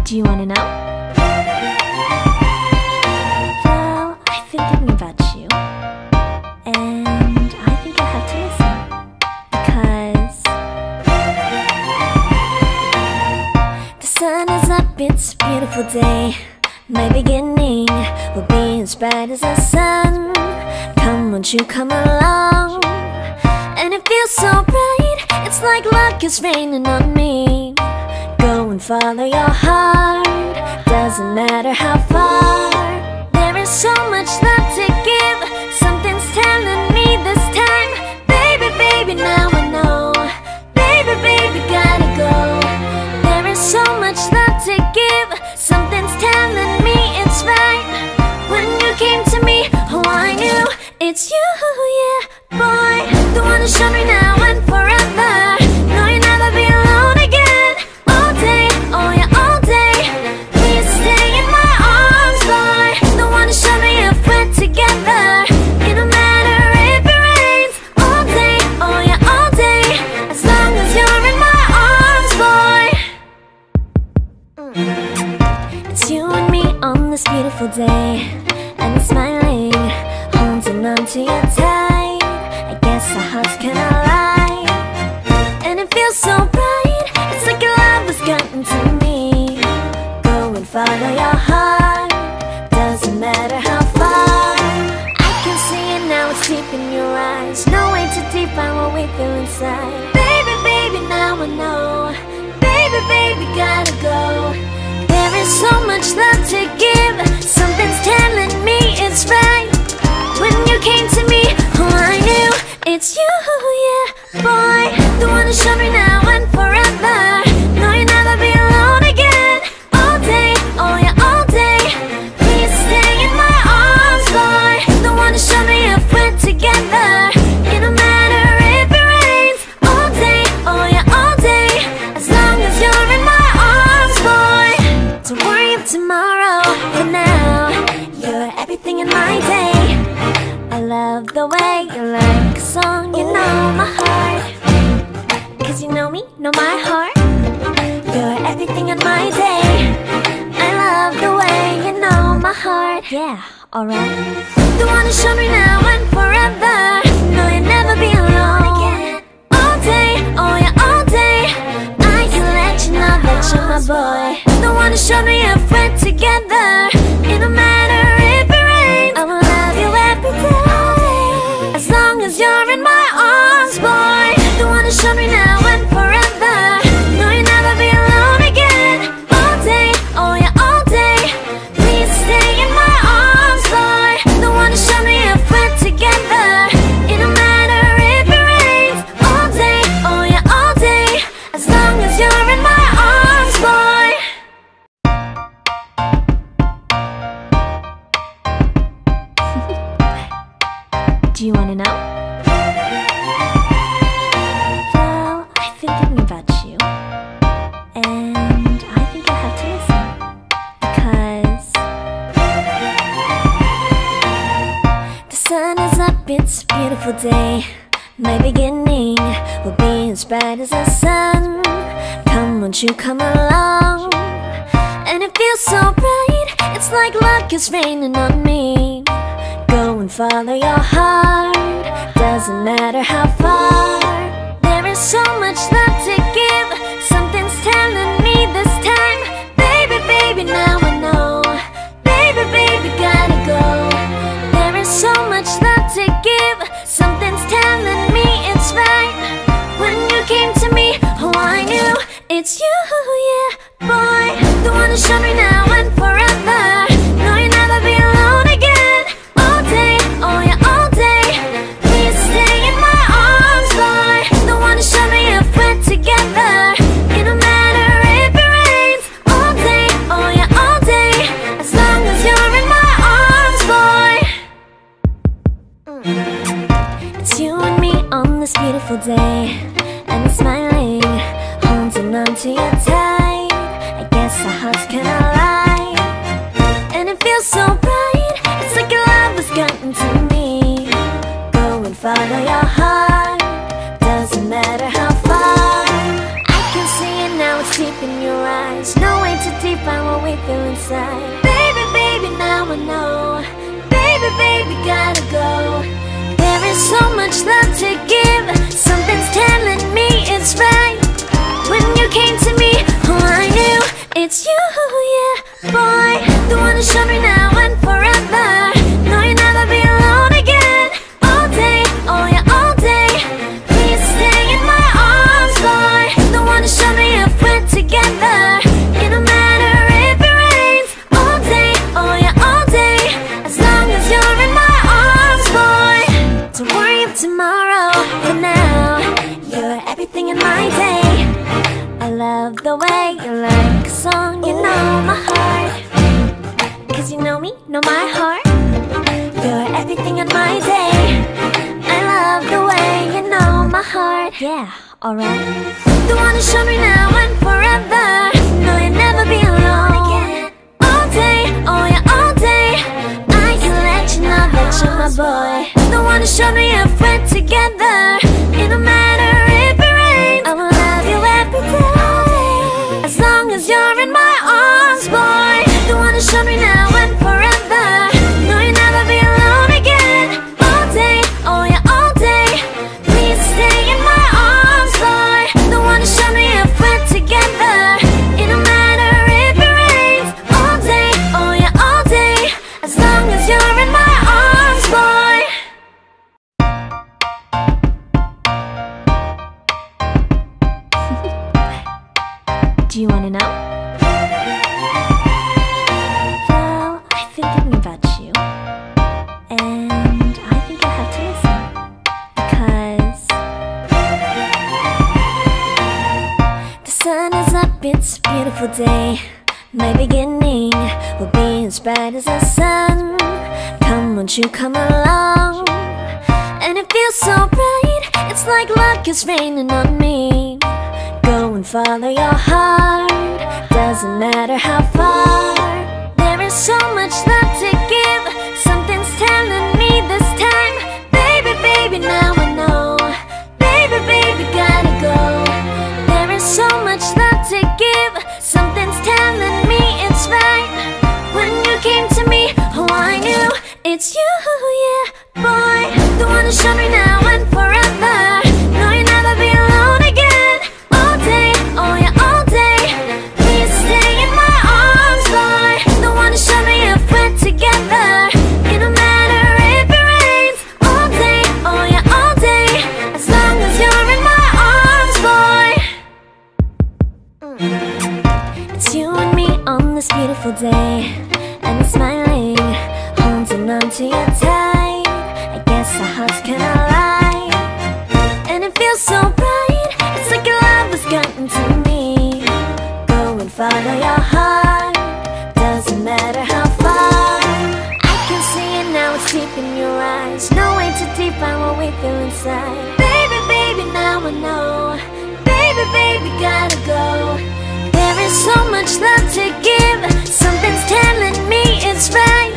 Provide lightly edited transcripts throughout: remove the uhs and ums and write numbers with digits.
Do you wanna know? Well, I've been thinking about you, and I think I have to listen, because the sun is up, it's a beautiful day. My beginning will be as bright as the sun. Come, won't you come along? And it feels so bright, it's like luck is raining on me. Go and follow your heart, doesn't matter how far. There is so much love to give, something's telling me this time. Baby, baby, now I know. Baby, baby, gotta go. There is so much love to give, something's telling me it's right. When you came to me, oh, I knew it's you, yeah, boy. The one who showed me now and forever. No, you'll never be alone again. All day, oh yeah, all day. Please stay in my arms, boy. The one who showed me if we're together. It don't matter if it rains. All day, oh yeah, all day. As long as you're in my arms, boy. It's you and me on this beautiful day, and we're smiling, holding on to you tight. I guess our hearts can align, and it feels so bright. It's like your love has gotten to me. Go and follow your heart, doesn't matter how far. I can see it now, it's deep in your eyes. No way to define what we feel inside. Baby, baby, now I know. Baby, baby, gotta go. There is so much love to give, something's telling me it's right. When you came to me, oh, I knew it's you, yeah, boy. The one who showed me now and forever. No, you'll never be alone again. All day, oh yeah, all day. Please stay in my arms, boy. The one who showed me if we're together. It don't matter if it rains. All day, oh yeah, all day. As long as you're in my arms, boy. Don't worry of tomorrow, for now you're everything in my day. I love the way you like a song, you know my heart. Cause you know me, know my heart. You're everything in my day. I love the way you know my heart. Yeah, alright. The one who showed me now and forever. No, you'll never be alone again. All day, oh yeah, all day. I can let you know that you're my boy. The one who showed me if we're together. It don't matter if it rains. I will love you every day. As long as you're in my arms, boy. The one who showed me now and forever. No, you'll never be alone again. All day, oh yeah, all day. Please stay in my arms, boy. The one who showed me if we're together. It don't matter if it rains. All day, oh yeah, all day. As long as you're in my arms, boy. Do you wanna know? Well, I've been thinking about you, and I think I have to listen, because the sun is up, it's a beautiful day. My beginning will be as bright as the sun. Come, won't you come along? And it feels so bright, it's like luck is raining on me. Go and follow your heart, doesn't matter how far. There is so much love to give, something's telling me this time. Baby, baby, now I know. Baby, baby, gotta go. There is so much love to give, something's telling me it's right. When you came to me, oh, I knew it's you, yeah, boy. The one who showed me now and forever. No, you'll never be alone again. All day, oh yeah, all day. Please stay in my arms, boy. The one who showed me if we're together. It don't matter if it rains. All day, oh yeah, all day. As long as you're in my arms, boy. It's you and me on this beautiful day, and we're smiling, holding on to you tight. I guess our hearts can align, and it feels so bright. It's like your love has gotten to me. Go and follow your heart, doesn't matter how far. I can see it now, it's deep in your eyes. No way to define is so much love to give. Something's telling me it's right. When you came to me, oh I knew it's you, yeah, boy. The one who showed me now and forever. No, you'll never be alone again. All day, oh yeah, all day. Please stay in my arms, boy. The one who showed me if we're together. It don't matter if it rains. All day, oh yeah, all day. As long as you're in my arms, boy. Don't worry of tomorrow. For now, you're everything in my day. I love the way you like a song. You know my heart, 'cause you know me, know my heart. You're everything in my day. I love the way you know my heart. Yeah, alright. The one who showed me now and forever. No, you'll never be alone again. All day, oh yeah, all day. I can let you know that you're my boy. The one who showed me if we're together. It don't matter if it rains. I will love you every day. As long as you're in my arms, boy. The one who showed me now and forever. No, you'll never be alone again. All day, oh yeah, all day. Please stay in my arms, boy. The one who showed me if we're together. It don't matter if it rains. All day, oh yeah, all day. As long as you're in my arms, boy. Do you wanna know? Well, I've been thinking about you, and I think you'll have to listen, because the sun is up, it's a beautiful day. My beginning will be as bright as the sun. Come, won't you come along? And it feels so bright, it's like luck is raining on me. Go and follow your heart, doesn't matter how far. There is so much love to give. Something's telling me this time. Baby, baby, now I know. Baby, baby, gotta go. There is so much love to give. Something's telling me it's right. When you came to me, oh I knew it's you, yeah, boy. The one who showed me now and forever. No, you'll never be alone again. All day, oh yeah, all day. Please stay in my arms, boy. The one who showed me if we're together. It don't matter if it rains. All day, oh yeah, all day. As long as you're in my arms, boy. It's you and me on this beautiful day, and I'm smiling, holding on to you tight. I guess our hearts cannot lie, and it feels so bright. It's like your love has gotten to me. Go and follow your heart, doesn't matter how far. I can see it now, it's deep in your eyes. No way to define what we feel inside. Baby, baby, now I know. Baby, baby, gotta go. There is so much love to give. Something's telling me it's right.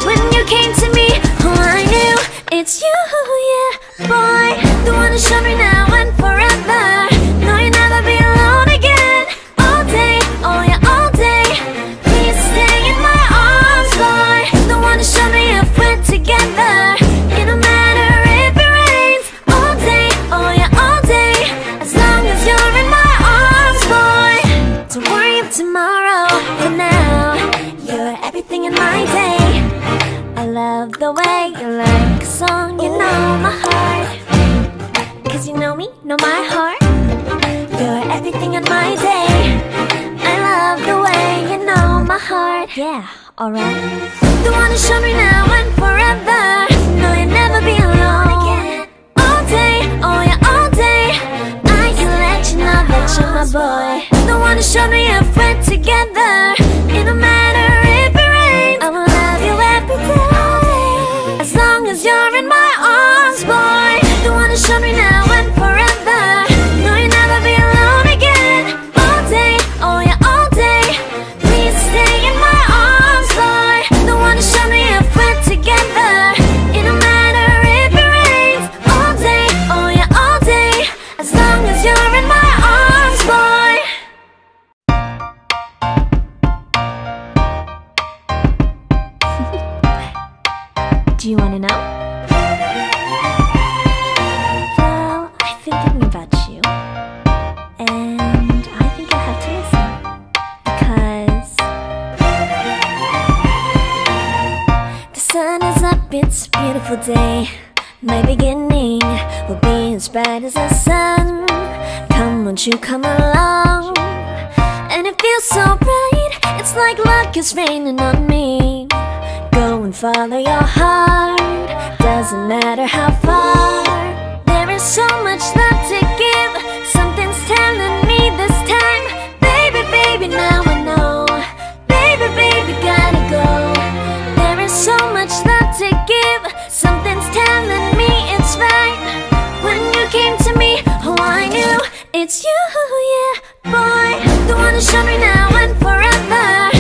When you came to me, oh I knew it's you, yeah, boy. The one who showed me now and forever. No, you'll never be alone again. All day, oh yeah, all day. Please stay in my arms, boy. The one who showed me if we're together. It don't matter if it rains. All day, oh yeah, all day. As long as you're in my arms, boy. Don't worry of tomorrow. For now, you're everything in my day. I love the way you like a song. You know my heart, 'cause you know me, know my heart. You're everything in my day. I love the way you know my heart. Yeah, alright. The one who showed me now and forever. No, you'll never be alone again. All day, oh yeah, all day. I can let you know that you're my boy. The one who showed me if we're together. It don't matter if it rains. I will love you every day. As long as you're in my arms, boy. The one who showed me now and forever. No, you'll never be alone again. All day, oh yeah, all day. Please stay in my arms, boy. The one who showed me if we're together. It don't matter if it rains. All day, oh yeah, all day. As long as you're in my arms, boy. Do you wanna know? My beginning will be as bright as the sun. Come, won't you come along? And it feels so bright, it's like luck is raining on me. Go and follow your heart, doesn't matter how far. There is so much love to give, something's telling me this time. Baby, baby, now I know. Baby, baby, gotta go. There is so much love to give, something's telling me it's right. When you came to me, oh I knew it's you, yeah, boy. The one who showed me now and forever.